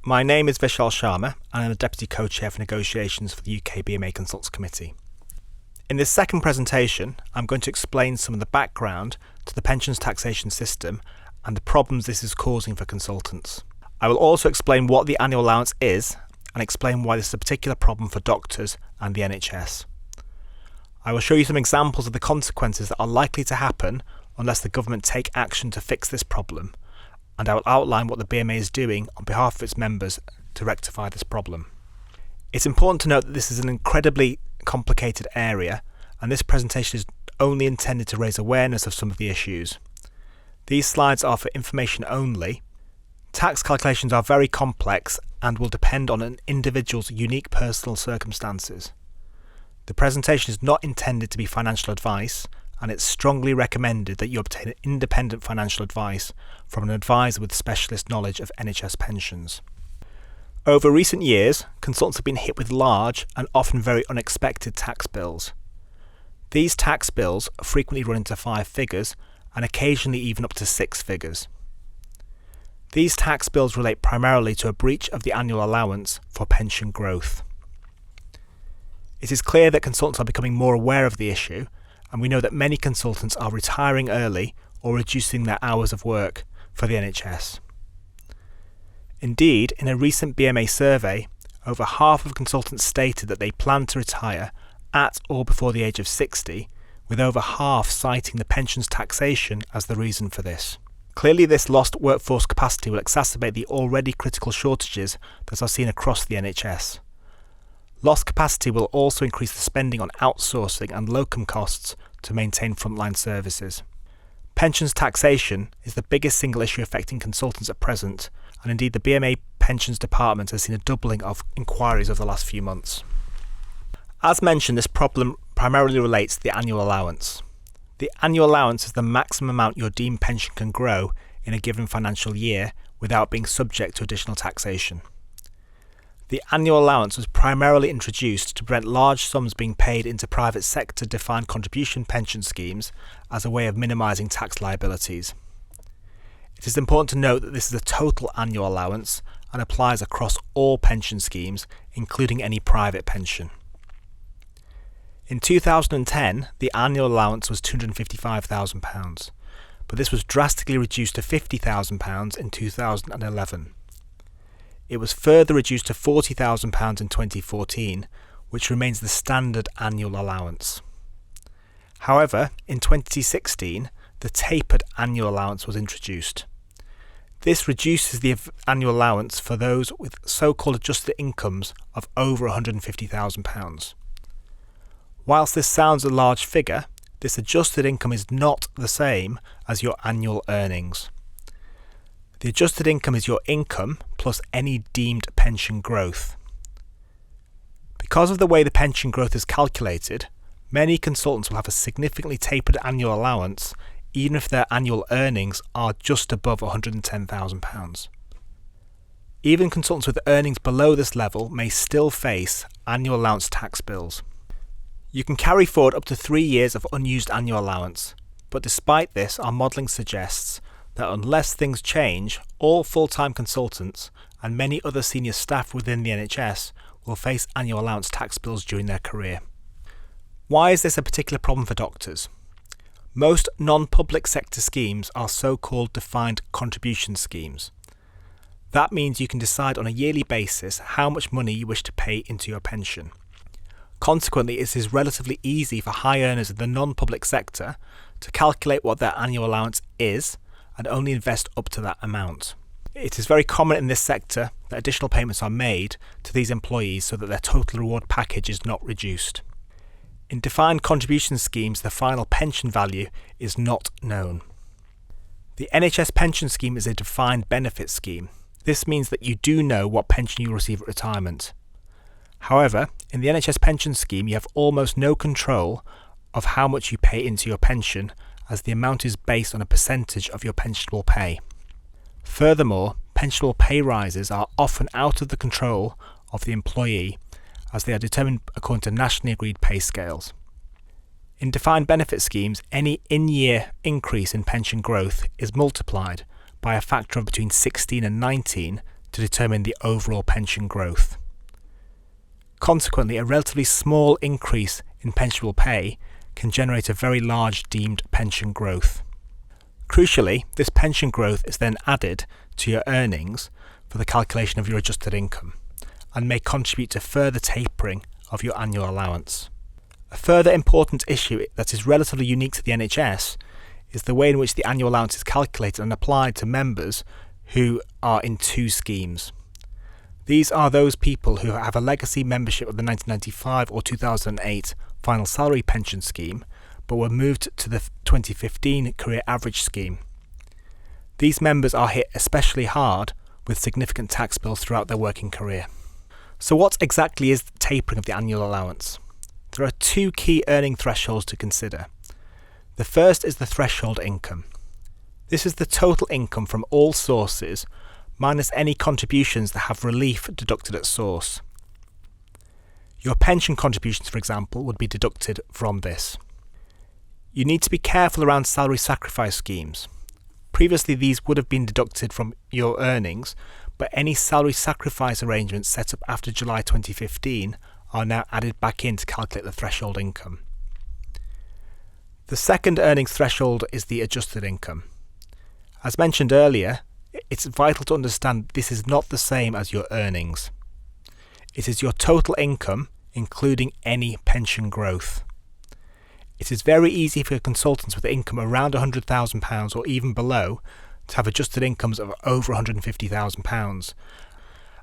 My name is Vishal Sharma and I'm the Deputy Co-Chair for Negotiations for the UK BMA Consultants Committee. In this second presentation, I'm going to explain some of the background to the pensions taxation system and the problems this is causing for consultants. I will also explain what the annual allowance is and explain why this is a particular problem for doctors and the NHS. I will show you some examples of the consequences that are likely to happen unless the government take action to fix this problem, and I will outline what the BMA is doing on behalf of its members to rectify this problem. It's important to note that this is an incredibly complicated area, and this presentation is only intended to raise awareness of some of the issues. These slides are for information only. Tax calculations are very complex and will depend on an individual's unique personal circumstances. The presentation is not intended to be financial advice, and it's strongly recommended that you obtain independent financial advice from an advisor with specialist knowledge of NHS pensions. Over recent years, consultants have been hit with large and often very unexpected tax bills. These tax bills frequently run into 5 figures and occasionally even up to 6 figures. These tax bills relate primarily to a breach of the annual allowance for pension growth. It is clear that consultants are becoming more aware of the issue, and we know that many consultants are retiring early or reducing their hours of work for the NHS. Indeed, in a recent BMA survey, over half of consultants stated that they plan to retire at or before the age of 60, with over half citing the pensions taxation as the reason for this. Clearly, this lost workforce capacity will exacerbate the already critical shortages that are seen across the NHS. Lost capacity will also increase the spending on outsourcing and locum costs to maintain frontline services. Pensions taxation is the biggest single issue affecting consultants at present, and indeed the BMA Pensions Department has seen a doubling of inquiries over the last few months. As mentioned, this problem primarily relates to the annual allowance. The annual allowance is the maximum amount your deemed pension can grow in a given financial year without being subject to additional taxation. The annual allowance was primarily introduced to prevent large sums being paid into private sector defined contribution pension schemes as a way of minimising tax liabilities. It is important to note that this is a total annual allowance and applies across all pension schemes, including any private pension. In 2010, the annual allowance was £255,000, but this was drastically reduced to £50,000 in 2011. It was further reduced to £40,000 in 2014, which remains the standard annual allowance. However, in 2016, the tapered annual allowance was introduced. This reduces the annual allowance for those with so-called adjusted incomes of over £150,000. Whilst this sounds a large figure, this adjusted income is not the same as your annual earnings. The adjusted income is your income plus any deemed pension growth. Because of the way the pension growth is calculated, many consultants will have a significantly tapered annual allowance even if their annual earnings are just above £110,000. Even consultants with earnings below this level may still face annual allowance tax bills. You can carry forward up to 3 years of unused annual allowance, but despite this, our modelling suggests that unless things change, all full-time consultants and many other senior staff within the NHS will face annual allowance tax bills during their career. Why is this a particular problem for doctors? Most non-public sector schemes are so-called defined contribution schemes. That means you can decide on a yearly basis how much money you wish to pay into your pension. Consequently, it is relatively easy for high earners in the non-public sector to calculate what their annual allowance is and only invest up to that amount. It is very common in this sector that additional payments are made to these employees so that their total reward package is not reduced. In defined contribution schemes, the final pension value is not known. The NHS pension scheme is a defined benefit scheme. This means that you do know what pension you will receive at retirement. However, in the NHS pension scheme, you have almost no control of how much you pay into your pension, as the amount is based on a percentage of your pensionable pay. Furthermore, pensionable pay rises are often out of the control of the employee, as they are determined according to nationally agreed pay scales. In defined benefit schemes, any in-year increase in pension growth is multiplied by a factor of between 16 and 19 to determine the overall pension growth. Consequently, a relatively small increase in pensionable pay can generate a very large deemed pension growth. Crucially, this pension growth is then added to your earnings for the calculation of your adjusted income and may contribute to further tapering of your annual allowance. A further important issue that is relatively unique to the NHS is the way in which the annual allowance is calculated and applied to members who are in two schemes. These are those people who have a legacy membership of the 1995 or 2008 final salary pension scheme, but were moved to the 2015 career average scheme. These members are hit especially hard with significant tax bills throughout their working career. So what exactly is the tapering of the annual allowance? There are two key earning thresholds to consider. The first is the threshold income. This is the total income from all sources minus any contributions that have relief deducted at source. Your pension contributions, for example, would be deducted from this. You need to be careful around salary sacrifice schemes. Previously, these would have been deducted from your earnings, but any salary sacrifice arrangements set up after July 2015 are now added back in to calculate the threshold income. The second earnings threshold is the adjusted income. As mentioned earlier, it's vital to understand this is not the same as your earnings. It is your total income, including any pension growth. It is very easy for consultants with income around £100,000 or even below to have adjusted incomes of over £150,000,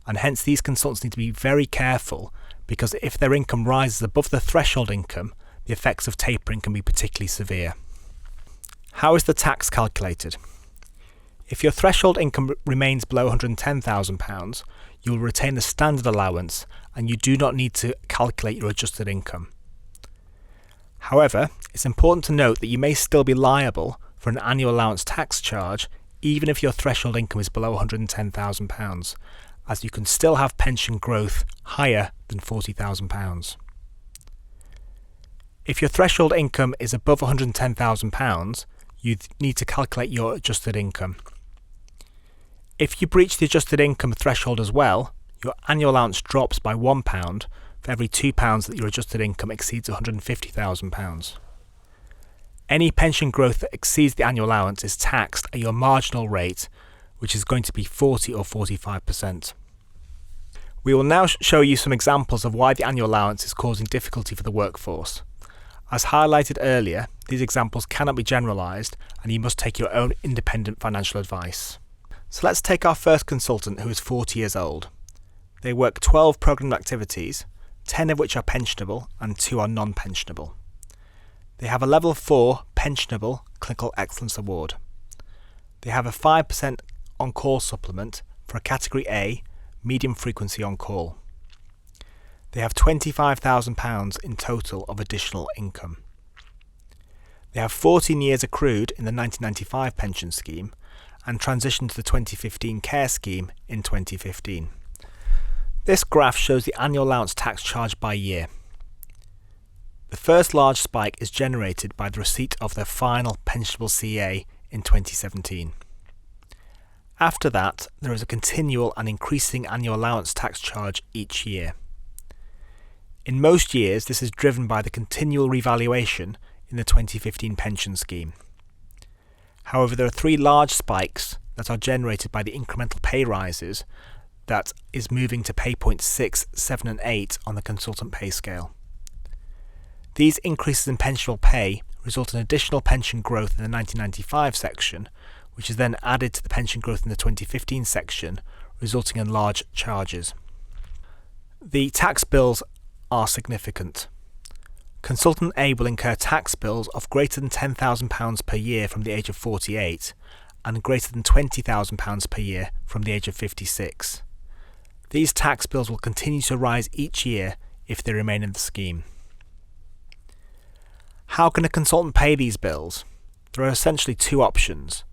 and hence these consultants need to be very careful, because if their income rises above the threshold income, the effects of tapering can be particularly severe. How is the tax calculated? If your threshold income remains below £110,000, you will retain the standard allowance and you do not need to calculate your adjusted income. However, it's important to note that you may still be liable for an annual allowance tax charge even if your threshold income is below £110,000, as you can still have pension growth higher than £40,000. If your threshold income is above £110,000, you need to calculate your adjusted income. If you breach the adjusted income threshold as well, your annual allowance drops by £1 for every £2 that your adjusted income exceeds £150,000. Any pension growth that exceeds the annual allowance is taxed at your marginal rate, which is going to be 40 or 45%. We will now show you some examples of why the annual allowance is causing difficulty for the workforce. As highlighted earlier, these examples cannot be generalised and you must take your own independent financial advice. So let's take our first consultant, who is 40 years old. They work 12 programmed activities, 10 of which are pensionable and 2 are non-pensionable. They have a Level 4 Pensionable Clinical Excellence Award. They have a 5% on-call supplement for a Category A, medium frequency on-call. They have £25,000 in total of additional income. They have 14 years accrued in the 1995 pension scheme and transitioned to the 2015 care scheme in 2015. This graph shows the annual allowance tax charge by year. The first large spike is generated by the receipt of their final pensionable CA in 2017. After that, there is a continual and increasing annual allowance tax charge each year. In most years, this is driven by the continual revaluation in the 2015 pension scheme. However, there are 3 large spikes that are generated by the incremental pay rises that is moving to pay points 6, 7 and 8 on the consultant pay scale. These increases in pensionable pay result in additional pension growth in the 1995 section, which is then added to the pension growth in the 2015 section, resulting in large charges. The tax bills are significant. Consultant A will incur tax bills of greater than £10,000 per year from the age of 48 and greater than £20,000 per year from the age of 56. These tax bills will continue to rise each year if they remain in the scheme. How can a consultant pay these bills? There are essentially 2 options.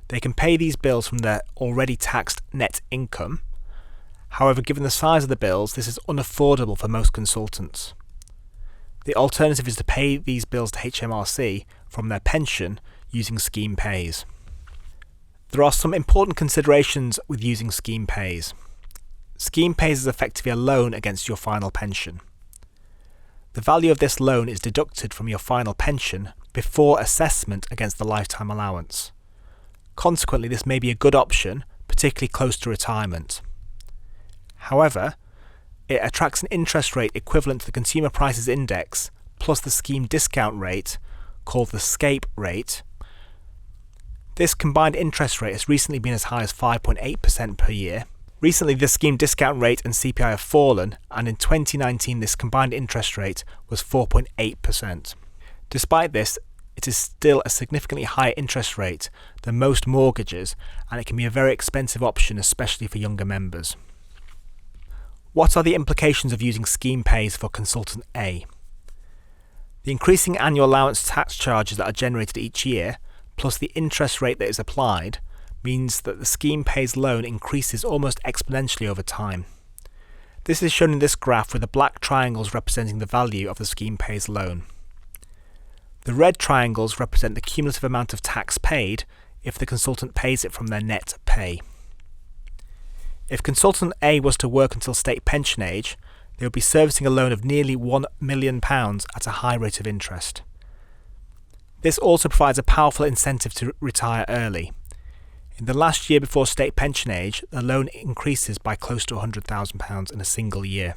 They can pay these bills from their already taxed net income. However, given the size of the bills, this is unaffordable for most consultants. The alternative is to pay these bills to HMRC from their pension using scheme pays. There are some important considerations with using scheme pays. scheme pays is effectively a loan against your final pension. The value of this loan is deducted from your final pension before assessment against the lifetime allowance. Consequently, this may be a good option, particularly close to retirement. However, it attracts an interest rate equivalent to the Consumer Prices Index plus the scheme discount rate, called the SCAPE rate. This combined interest rate has recently been as high as 5.8% per year. Recently, the scheme discount rate and CPI have fallen, and in 2019 this combined interest rate was 4.8%. Despite this, it is still a significantly higher interest rate than most mortgages, and it can be a very expensive option, especially for younger members. What are the implications of using scheme pays for Consultant A? The increasing annual allowance tax charges that are generated each year, plus the interest rate that is applied, means that the scheme pays loan increases almost exponentially over time. This is shown in this graph with the black triangles representing the value of the scheme pays loan. The red triangles represent the cumulative amount of tax paid if the consultant pays it from their net pay. If Consultant A was to work until state pension age, they would be servicing a loan of nearly £1 million at a high rate of interest. This also provides a powerful incentive to retire early. In the last year before state pension age, the loan increases by close to £100,000 in a single year.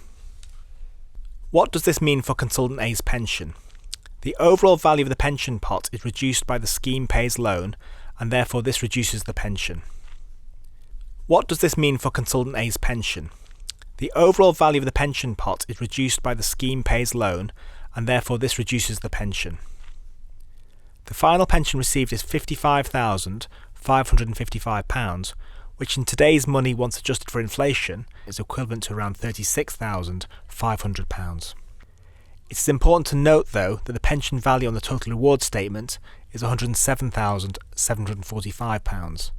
What does this mean for Consultant A's pension? The overall value of the pension pot is reduced by the scheme pays loan, and therefore this reduces the pension. What does this mean for Consultant A's pension? The overall value of the pension pot is reduced by the scheme pays loan, and therefore this reduces the pension. The final pension received is £55,555, which in today's money, once adjusted for inflation, is equivalent to around £36,500. It is important to note, though, that the pension value on the total reward statement is £107,745.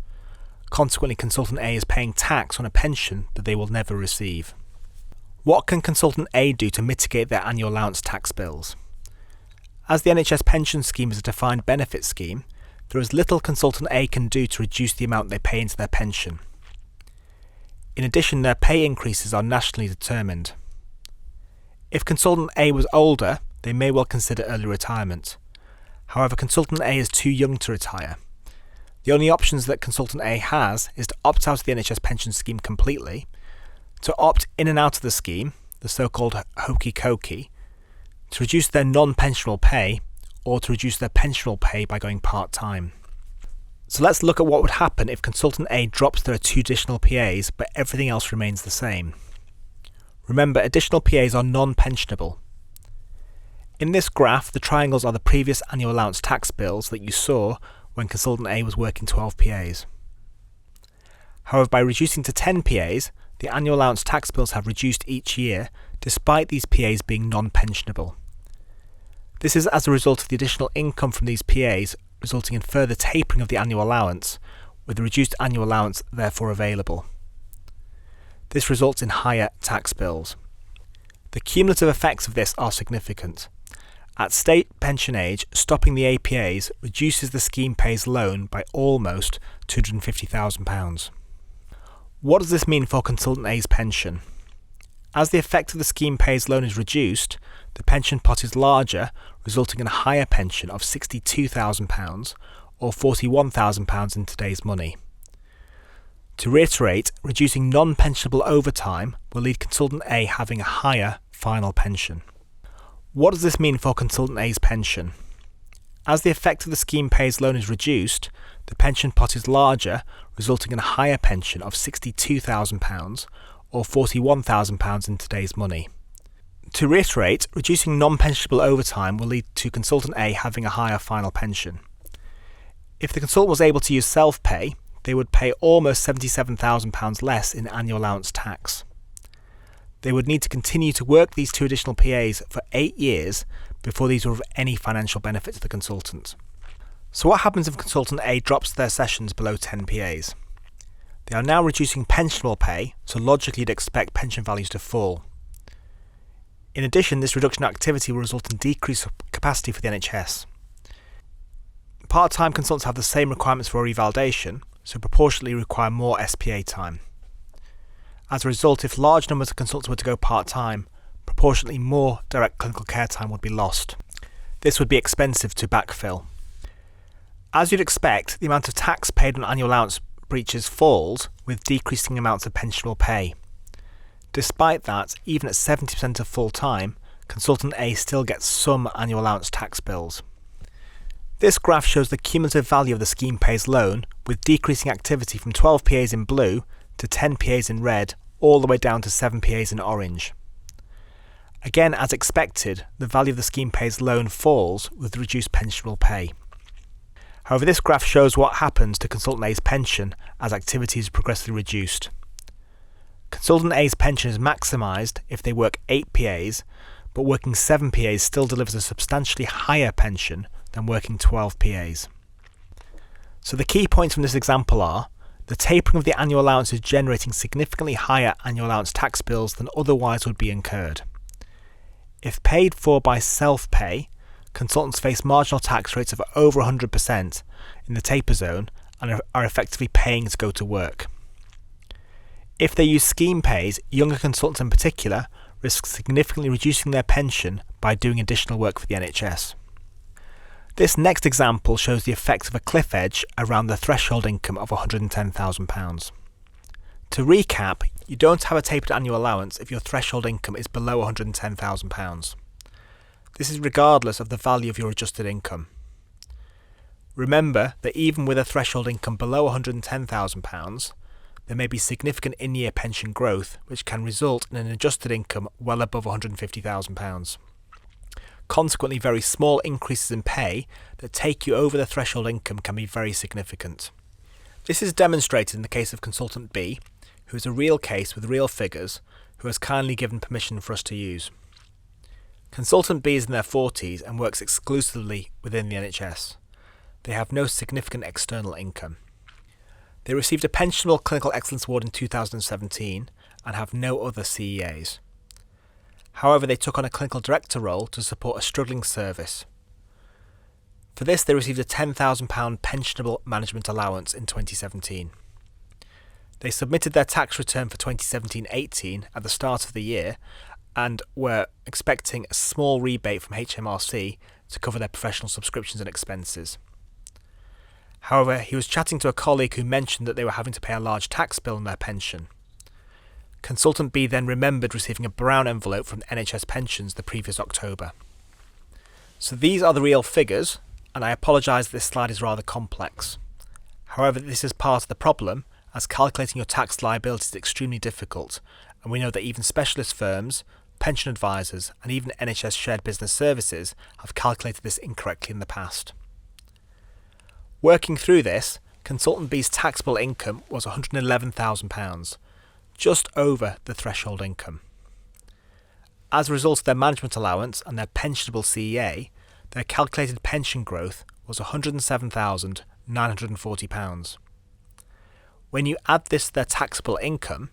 Consequently, Consultant A is paying tax on a pension that they will never receive. What can Consultant A do to mitigate their annual allowance tax bills? As the NHS pension scheme is a defined benefit scheme, there is little Consultant A can do to reduce the amount they pay into their pension. In addition, their pay increases are nationally determined. If Consultant A was older, they may well consider early retirement. However, Consultant A is too young to retire. The only options that Consultant A has is to opt out of the NHS pension scheme completely, to opt in and out of the scheme, the so-called hokey cokey, to reduce their non-pensionable pay, or to reduce their pensionable pay by going part-time. So let's look at what would happen if Consultant A drops their 2 additional PAs but everything else remains the same. Remember, additional PAs are non-pensionable. In this graph, the triangles are the previous annual allowance tax bills that you saw when Consultant A was working 12 PAs. However, by reducing to 10 PAs, the annual allowance tax bills have reduced each year, despite these PAs being non-pensionable. This is as a result of the additional income from these PAs, resulting in further tapering of the annual allowance, with the reduced annual allowance therefore available. This results in higher tax bills. The cumulative effects of this are significant. At state pension age, stopping the APAs reduces the scheme pays loan by almost £250,000. What does this mean for Consultant A's pension? As the effect of the scheme pays loan is reduced, the pension pot is larger, resulting in a higher pension of £62,000 or £41,000 in today's money. To reiterate, reducing non-pensionable overtime will lead Consultant A having a higher final pension. What does this mean for Consultant A's pension? As the effect of the scheme pays loan is reduced, the pension pot is larger, resulting in a higher pension of £62,000 or £41,000 in today's money. To reiterate, reducing non-pensionable overtime will lead to Consultant A having a higher final pension. If the consultant was able to use self-pay, they would pay almost £77,000 less in annual allowance tax. They would need to continue to work these 2 additional PAs for 8 years before these were of any financial benefit to the consultant. So what happens if Consultant A drops their sessions below 10 PAs? They are now reducing pensionable pay, so logically you'd expect pension values to fall. In addition, this reduction in activity will result in decreased capacity for the NHS. Part-time consultants have the same requirements for revalidation, so proportionately require more SPA time. As a result, if large numbers of consultants were to go part-time, proportionately more direct clinical care time would be lost. This would be expensive to backfill. As you'd expect, the amount of tax paid on annual allowance breaches falls with decreasing amounts of pensionable pay. Despite that, even at 70% of full-time, Consultant A still gets some annual allowance tax bills. This graph shows the cumulative value of the scheme pays loan with decreasing activity from 12 PAs in blue to 10 PAs in red, all the way down to 7 PAs in orange. Again, as expected, the value of the scheme pays loan falls with reduced pensionable pay. However, this graph shows what happens to Consultant A's pension as activity is progressively reduced. Consultant A's pension is maximised if they work 8 PAs, but working 7 PAs still delivers a substantially higher pension than working 12 PAs. So the key points from this example are: the tapering of the annual allowance is generating significantly higher annual allowance tax bills than otherwise would be incurred. If paid for by self-pay, consultants face marginal tax rates of over 100% in the taper zone and are effectively paying to go to work. If they use scheme pays, younger consultants in particular risk significantly reducing their pension by doing additional work for the NHS. This next example shows the effect of a cliff edge around the threshold income of £110,000. To recap, you don't have a tapered annual allowance if your threshold income is below £110,000. This is regardless of the value of your adjusted income. Remember that even with a threshold income below £110,000, there may be significant in-year pension growth, which can result in an adjusted income well above £150,000. Consequently, very small increases in pay that take you over the threshold income can be very significant. This is demonstrated in the case of Consultant B, who is a real case with real figures, who has kindly given permission for us to use. Consultant B is in their 40s and works exclusively within the NHS. They have no significant external income. They received a Pensionable Clinical Excellence Award in 2017 and have no other CEAs. However, they took on a clinical director role to support a struggling service. For this, they received a £10,000 pensionable management allowance in 2017. They submitted their tax return for 2017-18 at the start of the year and were expecting a small rebate from HMRC to cover their professional subscriptions and expenses. However, he was chatting to a colleague who mentioned that they were having to pay a large tax bill on their pension. Consultant B then remembered receiving a brown envelope from NHS Pensions the previous October. So these are the real figures, and I apologise that this slide is rather complex. However, this is part of the problem, as calculating your tax liability is extremely difficult, and we know that even specialist firms, pension advisors, and even NHS Shared Business Services have calculated this incorrectly in the past. Working through this, Consultant B's taxable income was £111,000, just over the threshold income. As a result of their management allowance and their pensionable CEA, their calculated pension growth was £107,940. When you add this to their taxable income,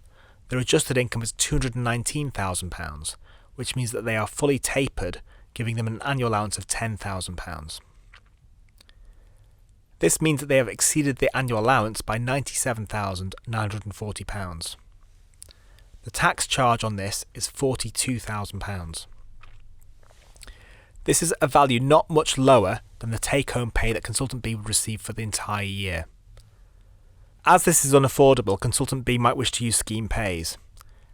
their adjusted income is £219,000, which means that they are fully tapered, giving them an annual allowance of £10,000. This means that they have exceeded the annual allowance by £97,940. The tax charge on this is £42,000. This is a value not much lower than the take-home pay that Consultant B would receive for the entire year. As this is unaffordable, Consultant B might wish to use scheme pays.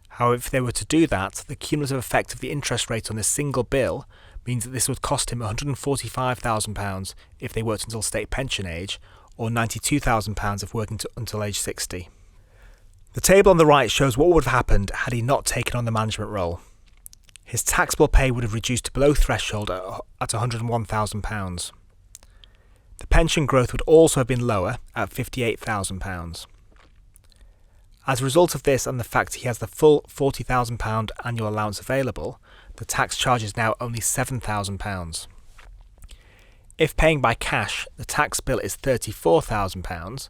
However, if they were to do that, the cumulative effect of the interest rate on this single bill means that this would cost him £145,000 if they worked until state pension age, or £92,000 if working until age 60. The table on the right shows what would have happened had he not taken on the management role. His taxable pay would have reduced to below threshold at £101,000. The pension growth would also have been lower at £58,000. As a result of this and the fact he has the full £40,000 annual allowance available, the tax charge is now only £7,000. If paying by cash, the tax bill is £34,000.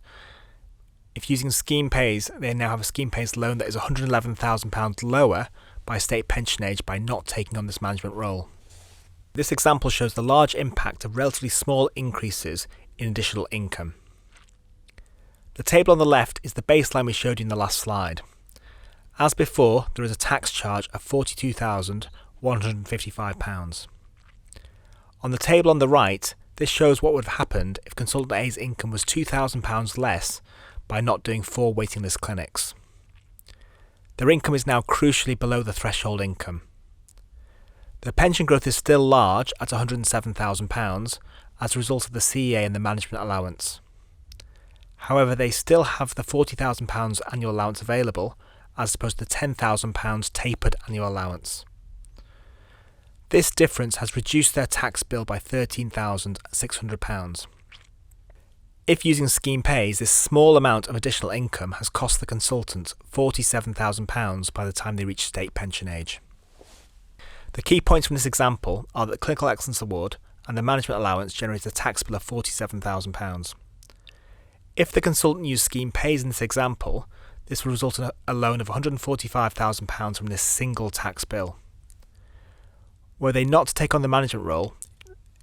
If using scheme pays, they now have a scheme pays loan that is £111,000 lower by state pension age by not taking on this management role. This example shows the large impact of relatively small increases in additional income. The table on the left is the baseline we showed you in the last slide. As before, there is a tax charge of £42,155. On the table on the right, this shows what would have happened if Consultant A's income was £2,000 less by not doing 4 waiting list clinics. Their income is now crucially below the threshold income. Their pension growth is still large at £107,000 as a result of the CEA and the management allowance. However, they still have the £40,000 annual allowance available as opposed to the £10,000 tapered annual allowance. This difference has reduced their tax bill by £13,600. If using scheme pays, this small amount of additional income has cost the consultant £47,000 by the time they reach state pension age. The key points from this example are that the Clinical Excellence Award and the management allowance generated a tax bill of £47,000. If the consultant used scheme pays in this example, this will result in a loan of £145,000 from this single tax bill. Were they not to take on the management role,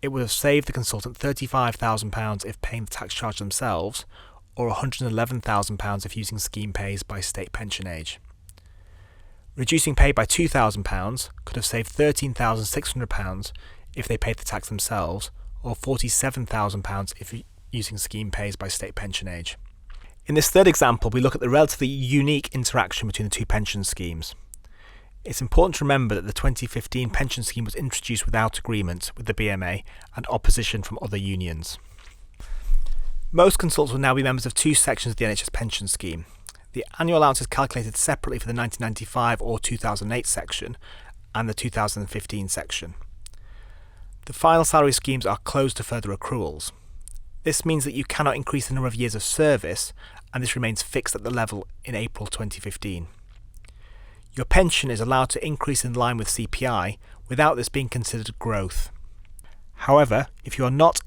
it would have saved the consultant £35,000 if paying the tax charge themselves, or £111,000 if using scheme pays by state pension age. Reducing pay by £2,000 could have saved £13,600 if they paid the tax themselves, or £47,000 if using scheme pays by state pension age. In this third example, we look at the relatively unique interaction between the two pension schemes. It's important to remember that the 2015 pension scheme was introduced without agreement with the BMA and opposition from other unions. Most consultants will now be members of 2 sections of the NHS pension scheme. The annual allowance is calculated separately for the 1995 or 2008 section and the 2015 section. The final salary schemes are closed to further accruals. This means that you cannot increase the number of years of service, and this remains fixed at the level in April 2015. Your pension is allowed to increase in line with CPI without this being considered growth. However, if you are not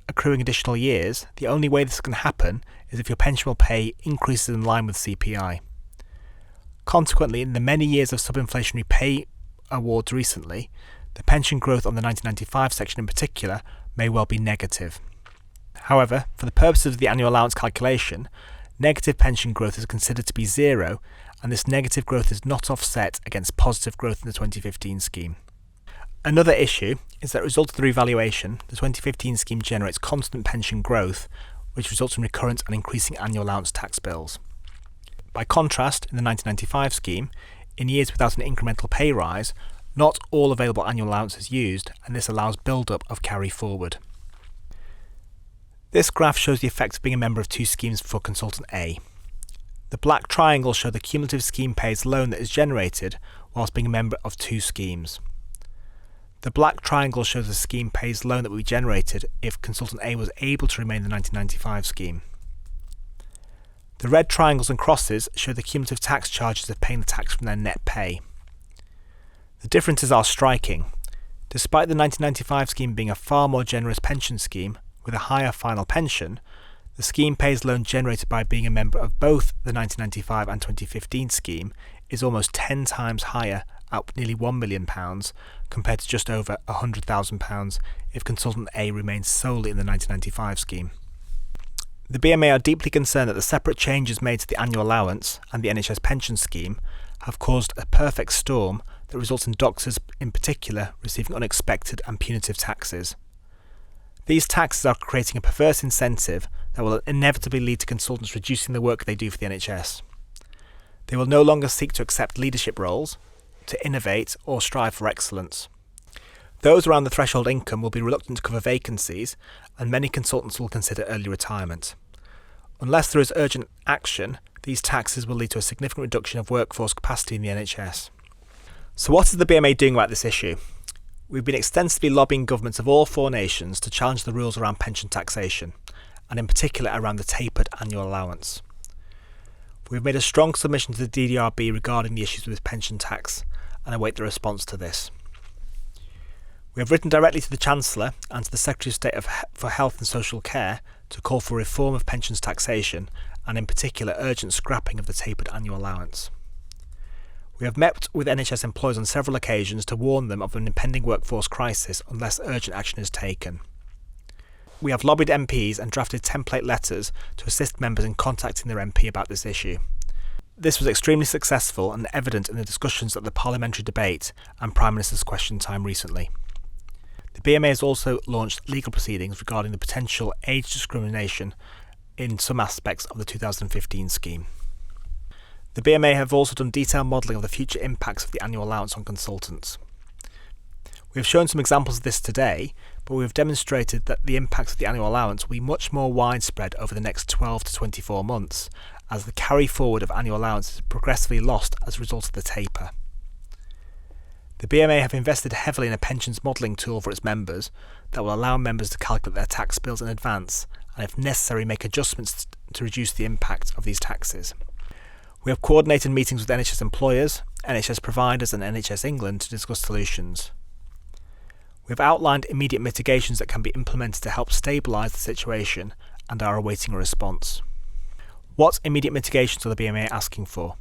accruing additional years, the only way this can happen is if your pensionable pay increases in line with CPI. Consequently, in the many years of sub-inflationary pay awards recently, the pension growth on the 1995 section in particular may well be negative. However, for the purposes of the annual allowance calculation, negative pension growth is considered to be zero, and this negative growth is not offset against positive growth in the 2015 scheme. Another issue is that as a result of the revaluation, the 2015 scheme generates constant pension growth, which results in recurrent and increasing annual allowance tax bills. By contrast, in the 1995 scheme, in years without an incremental pay rise, not all available annual allowance is used, and this allows build-up of carry forward. This graph shows the effect of being a member of 2 schemes for Consultant A. The black triangles show the cumulative scheme pays loan that is generated whilst being a member of 2 schemes. The black triangle shows the scheme pays loan that would be generated if Consultant A was able to remain in the 1995 scheme. The red triangles and crosses show the cumulative tax charges of paying the tax from their net pay. The differences are striking. Despite the 1995 scheme being a far more generous pension scheme with a higher final pension, the scheme pays loan generated by being a member of both the 1995 and 2015 scheme is almost 10 times higher at nearly £1 million compared to just over £100,000 if Consultant A remains solely in the 1995 scheme. The BMA are deeply concerned that the separate changes made to the annual allowance and the NHS pension scheme have caused a perfect storm that results in doctors in particular receiving unexpected and punitive taxes. These taxes are creating a perverse incentive that will inevitably lead to consultants reducing the work they do for the NHS. They will no longer seek to accept leadership roles, to innovate or strive for excellence. Those around the threshold income will be reluctant to cover vacancies, and many consultants will consider early retirement. Unless there is urgent action, these taxes will lead to a significant reduction of workforce capacity in the NHS. So what is the BMA doing about this issue? We've been extensively lobbying governments of all 4 nations to challenge the rules around pension taxation, and in particular around the tapered annual allowance. We've made a strong submission to the DDRB regarding the issues with pension tax and await the response to this. We have written directly to the Chancellor and to the Secretary of State for Health and Social Care to call for reform of pensions taxation and in particular urgent scrapping of the tapered annual allowance. We have met with NHS employers on several occasions to warn them of an impending workforce crisis unless urgent action is taken. We have lobbied MPs and drafted template letters to assist members in contacting their MP about this issue. This was extremely successful and evident in the discussions at the parliamentary debate and Prime Minister's question time recently. The BMA has also launched legal proceedings regarding the potential age discrimination in some aspects of the 2015 scheme. The BMA have also done detailed modelling of the future impacts of the annual allowance on consultants. We have shown some examples of this today, but we have demonstrated that the impacts of the annual allowance will be much more widespread over the next 12 to 24 months, as the carry forward of annual allowance is progressively lost as a result of the taper. The BMA have invested heavily in a pensions modelling tool for its members that will allow members to calculate their tax bills in advance and, if necessary, make adjustments to reduce the impact of these taxes. We have coordinated meetings with NHS employers, NHS providers and NHS England to discuss solutions. We have outlined immediate mitigations that can be implemented to help stabilise the situation and are awaiting a response. What immediate mitigations are the BMA asking for?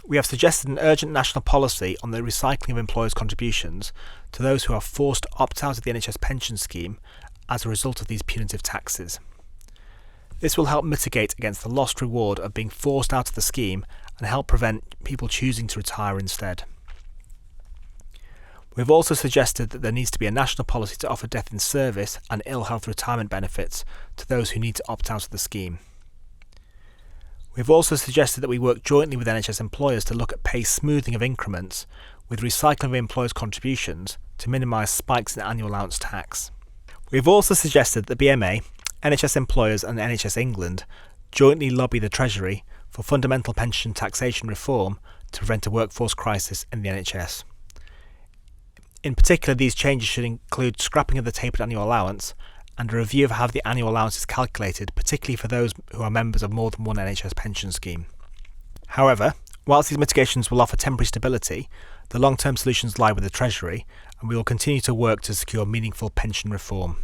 We have suggested an urgent national policy on the recycling of employers' contributions to those who are forced to opt out of the NHS pension scheme as a result of these punitive taxes. This will help mitigate against the lost reward of being forced out of the scheme and help prevent people choosing to retire instead. We have also suggested that there needs to be a national policy to offer death in service and ill health retirement benefits to those who need to opt out of the scheme. We have also suggested that we work jointly with NHS employers to look at pay smoothing of increments with recycling of employers' contributions to minimise spikes in annual allowance tax. We have also suggested that the BMA, NHS employers and NHS England jointly lobby the Treasury for fundamental pension taxation reform to prevent a workforce crisis in the NHS. In particular, these changes should include scrapping of the tapered annual allowance and a review of how the annual allowance is calculated, particularly for those who are members of more than one NHS pension scheme. However, whilst these mitigations will offer temporary stability, the long-term solutions lie with the Treasury, and we will continue to work to secure meaningful pension reform.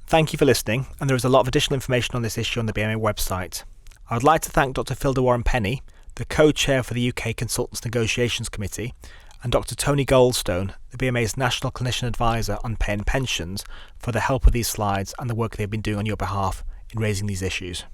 Thank you for listening, and there is a lot of additional information on this issue on the BMA website. I would like to thank Dr. Phil de Warren-Penny, the co-chair for the UK Consultants Negotiations Committee, and Dr. Tony Goldstone, the BMA's National Clinician Advisor on Pay and Pensions, for their help with these slides and the work they've been doing on your behalf in raising these issues.